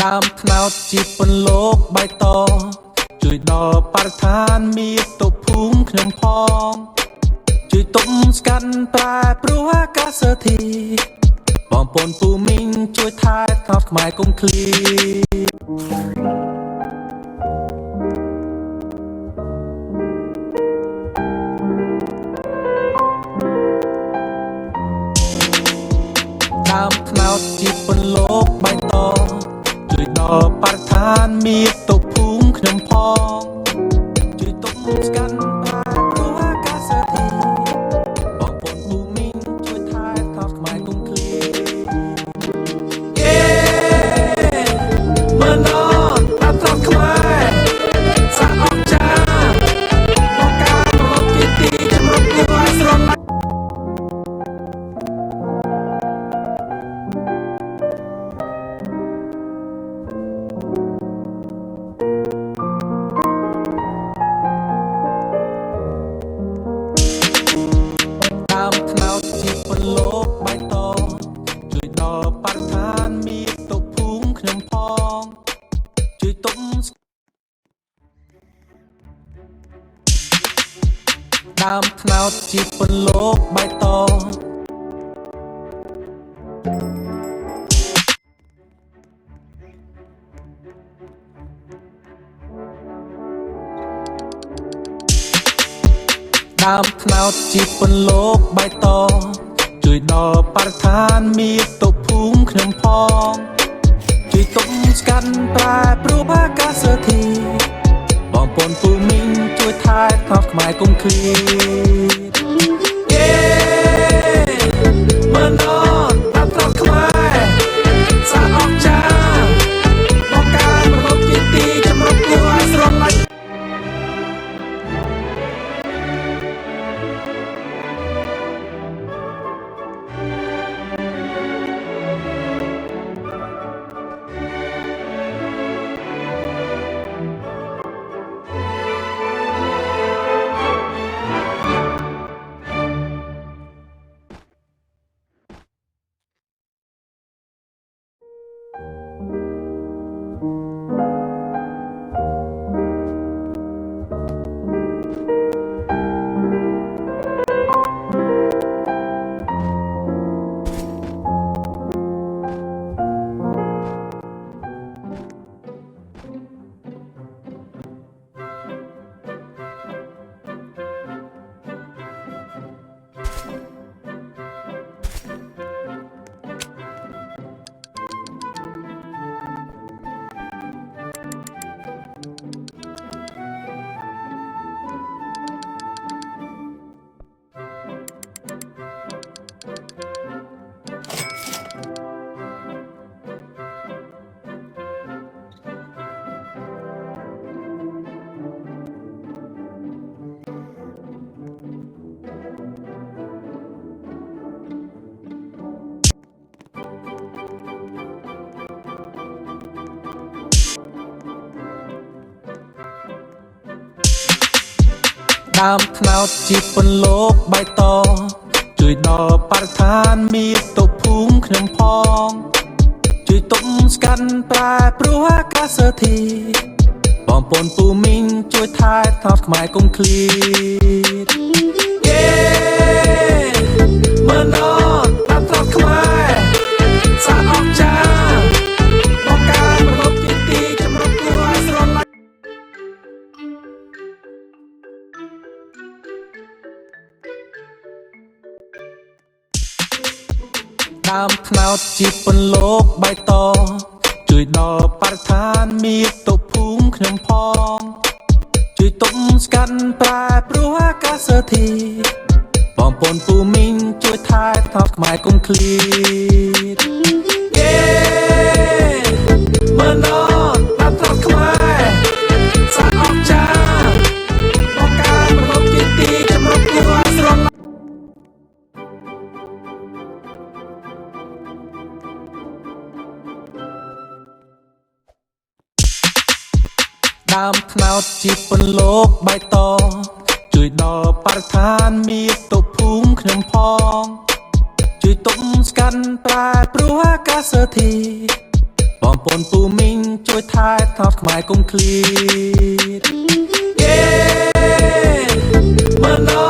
ដើមថ្នោតជាពន្លកបៃតងជួយដល់បរិស្ថានមាតុភូមិខ្ញុំផងជួយទប់ស្កាត់ប្រែប្រួលអាកាសធាតុបងប្អូនពូមីងជួយថែថ្នោតខ្មែរកុំឃ្លីដើមថ្នោតជាពន្លកបៃតងជួយដល់បរិស្ថានមាតុភូមិខ្ញុំផងជួយទប់ស្កាត់ប្រែប្រួលអាកាសធាតុបងប្អូនពូមីងជួយថែថ្នោតខ្មែរកុំឃ្លីមើលណតអាថ្នោតខ្មែរសាក់អង្ចាមកការប្រកបជាទីចម្រុះគួរឲ្យស្រឡាញ់ដើមថ្នោតជាពន្លកបៃតងជួយដល់បរិស្ថានមាតុភូមិខ្ញុំផងជួយទប់ដើមថ្នោតជាពន្លកបៃតងដើមថ្នោតជាពន្លកបៃតងជួយដល់បរិស្ថានមាតុភូមិខ្ញុំផងជួយទប់ស្កាត់ប្រែប្រួលអាកាសធាតុបងប្អូនពូមីងជួយថែថ្នោតខ្មែរកុំឃ្លីមើលណតអាថ្នោតខ្មែរសាក់អង្ចាមកការប្រកបជាទីចម្រុះគួរឲ្យស្រឡាញ់ដើមថ្នោតជាពន្លកបៃតងជួយដល់បរិស្ថានមាតុភូមិខ្ញុំផងជួយទប់ស្កាត់ប្រែប្រួលអាកាសធាតុបងប្អូនពូមីងជួយថែថ្នោតខ្មែរកុំឃ្លីមើលណតអាថ្នោតខ្មែរសាក់អង្ចាមកការប្រកបជាទីចម្រុះគួរឲ្យស្រឡាញ់ដើមថ្នោតជាពន្លកបៃតងជួយដល់បរិស្ថានមាតុភូមិខ្ញុំផងជួយទប់ស្កាត់ប្រែប្រួលអាកាសធាតុបងប្អូនពូមីងជួយថែថ្នោតខ្មែរកុំឃ្លីមើលណតអាថ្នោតខ្មែរសាក់អង្ចាមកការប្រកបជាទីចម្រុះគួរឲ្យស្រឡាញ់ដើមថ្នោតជាពន្លកបៃតងជួយដល់បរិស្ថានមាតុភូមិខ្ញុំផងជួយទប់ស្កាត់ប្រែប្រួលអាកាសធាតុ បងប្អូនពូមីងជួយថែថោតខ្មែរកុំឃ្លៀតយេមើល